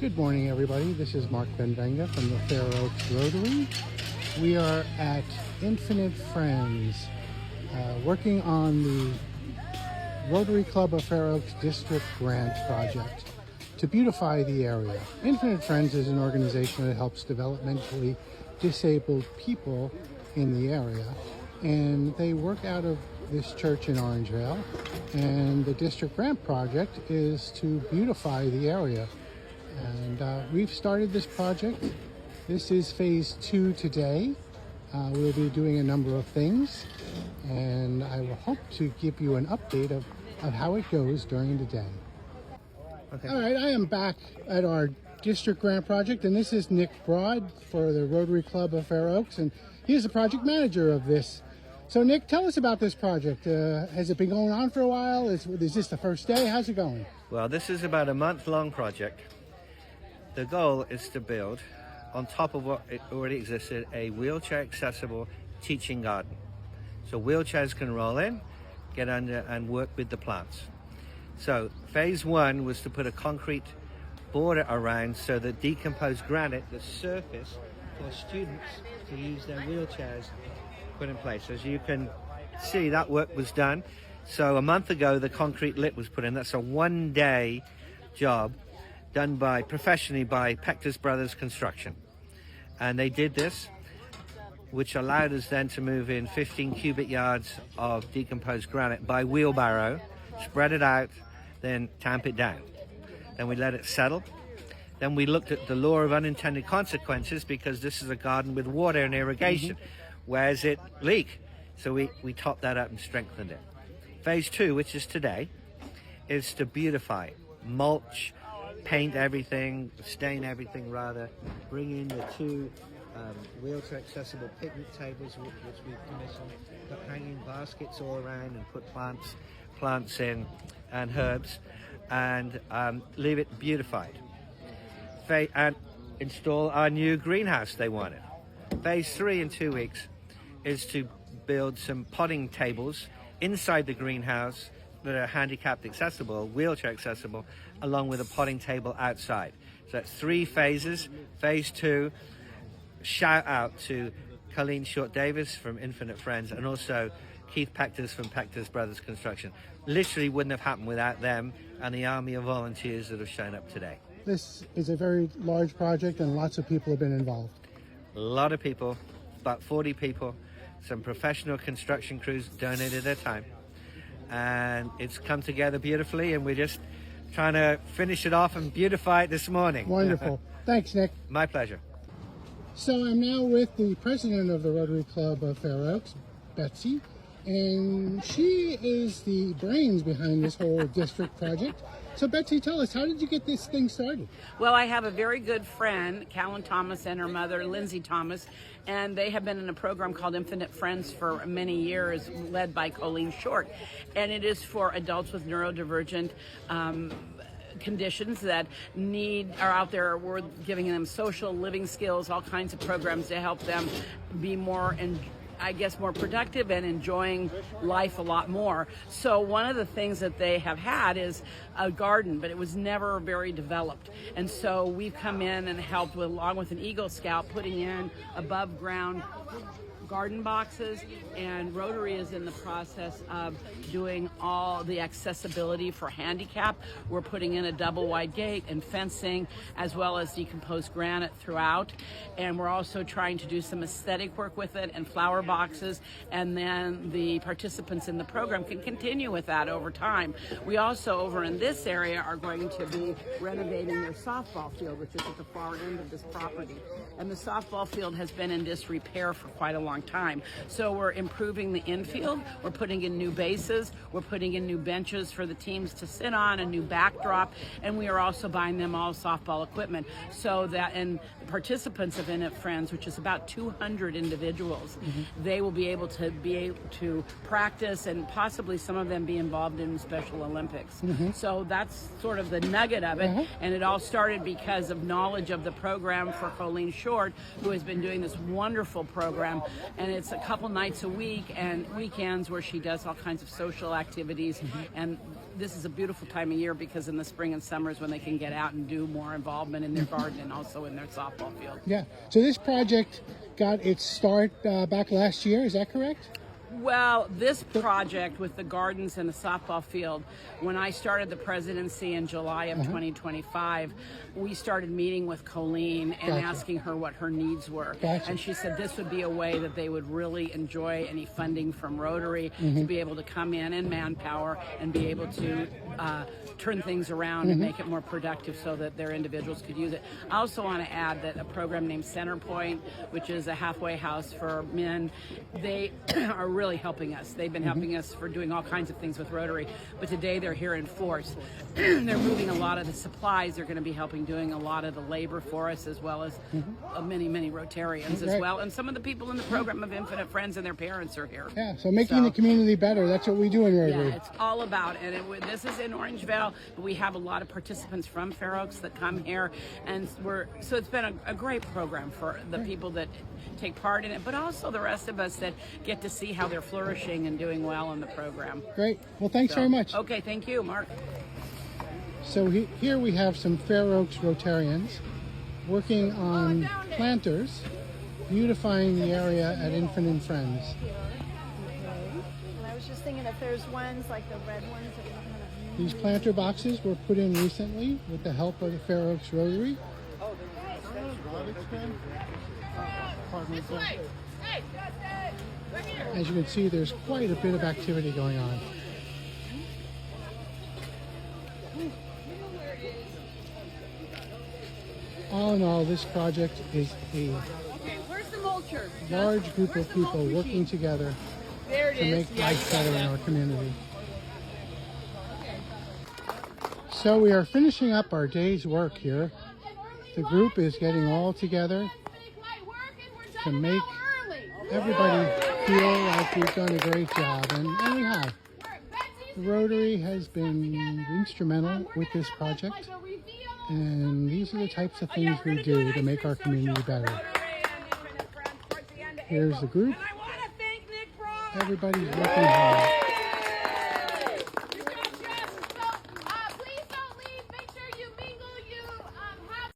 Good morning, everybody. This is Mark Benvenga from the Fair Oaks Rotary. We are at Infinite Friends, working on the Rotary Club of Fair Oaks District Grant Project to beautify the area. Infinite Friends is an organization that helps developmentally disabled people in the area, and they work out of this church in Orangevale, and the District Grant Project is to beautify the area. And we've started this project. This is phase 2 today. We'll be doing a number of things, and I will hope to give you an update of how it goes during the day. Okay. All right, I am back at our District Grant Project, and this is Nick Broad for the Rotary Club of Fair Oaks, and he's the project manager of this. So Nick, tell us about this project. Has it been going on for a while? Is this the first day? How's it going? Well, this is about a month-long project. The goal is to build, on top of what already existed, a wheelchair-accessible teaching garden. So wheelchairs can roll in, get under, and work with the plants. So phase 1 was to put a concrete border around so that decomposed granite, the surface for students to use their wheelchairs, put in place. As you can see, that work was done. So a month ago, the concrete lip was put in. That's a one-day job done professionally by Petkus Brothers Construction. And they did this, which allowed us then to move in 15 cubic yards of decomposed granite by wheelbarrow, spread it out, then tamp it down. Then we let it settle. Then we looked at the law of unintended consequences, because this is a garden with water and irrigation. Where's it leak? So we topped that up and strengthened it. Phase 2, which is today, is to beautify, mulch, paint everything, stain everything rather, bring in the 2 wheelchair accessible picnic tables which we've commissioned, put hanging baskets all around and put plants in and herbs, and leave it beautified. And install our new greenhouse they wanted. Phase 3 in 2 weeks is to build some potting tables inside the greenhouse that are handicapped accessible, wheelchair accessible, along with a potting table outside. So that's 3 phases. Phase 2, shout out to Colleen Short-Davis from Infinite Friends, and also Keith Petkus from Petkus Brothers Construction. Literally wouldn't have happened without them and the army of volunteers that have shown up today. This is a very large project, and lots of people have been involved. A lot of people, about 40 people, some professional construction crews donated their time. And it's come together beautifully, and we're just trying to finish it off and beautify it this morning. Wonderful. Thanks, Nick. My pleasure. So I'm now with the president of the Rotary Club of Fair Oaks, Betsy, and she is the brains behind this whole district project. So Betsy, tell us, how did you get this thing started? Well, I have a very good friend, Callan Thomas, and her mother, Lindsay Thomas, and they have been in a program called Infinite Friends for many years, led by Colleen Short, and it is for adults with neurodivergent conditions that are out there. We're giving them social living skills, all kinds of programs to help them be more more productive and enjoying life a lot more. So one of the things that they have had is a garden, but it was never very developed. And so we've come in and helped along with an Eagle Scout, putting in above ground garden boxes, and Rotary is in the process of doing all the accessibility for handicap. We're putting in a double wide gate and fencing, as well as decomposed granite throughout, and we're also trying to do some aesthetic work with it and flower boxes, and then the participants in the program can continue with that over time. We also, over in this area, are going to be renovating their softball field, which is at the far end of this property, and the softball field has been in disrepair for quite a long time. So we're improving the infield, we're putting in new bases, we're putting in new benches for the teams to sit on, a new backdrop, and we are also buying them all softball equipment, so that, and the participants of Infinite Friends, which is about 200 individuals, they will be able to practice, and possibly some of them be involved in Special Olympics. So that's sort of the nugget of it, and it all started because of knowledge of the program for Colleen Short, who has been doing this wonderful program and it's a couple nights a week and weekends where she does all kinds of social activities. And this is a beautiful time of year because in the spring and summers when they can get out and do more involvement in their garden and also in their softball field. Yeah. So this project got its start back last year. Is that correct? Well, this project with the gardens and the softball field, when I started the presidency in July of 2025, we started meeting with Colleen and asking her what her needs were. And she said this would be a way that they would really enjoy any funding from Rotary to be able to come in and manpower and be able to turn things around and make it more productive so that their individuals could use it. I also want to add that a program named Centerpoint, which is a halfway house for men, they are really helping us. They've been helping us for doing all kinds of things with Rotary, but today they're here in force. They're moving a lot of the supplies. They're going to be helping doing a lot of the labor for us, as well as many, many Rotarians as well. And some of the people in the program of Infinite Friends and their parents are here. Yeah, so making the community better, that's what we do in Rotary. Yeah, it's all about, and this is in Orangeville, but we have a lot of participants from Fair Oaks that come here, and so it's been a great program for the people that take part in it, but also the rest of us that get to see how they're flourishing and doing well in the program. Great. Well, thanks very much. Okay, thank you, Mark. So here we have some Fair Oaks Rotarians working on planters, beautifying the area at Infinite Friends. And I was just thinking if there's ones like the red ones that we don't have. These planter boxes were put in recently with the help of the Fair Oaks Rotary. As you can see, there's quite a bit of activity going on. All in all, this project is a large group of people working together to make life better in our community. So we are finishing up our day's work here. The group is getting all together to make everybody feel like we've done a great job, and we have. The Rotary has been instrumental with this project, and these are the types of things we do to make our community better. Here's the group. Everybody's working hard.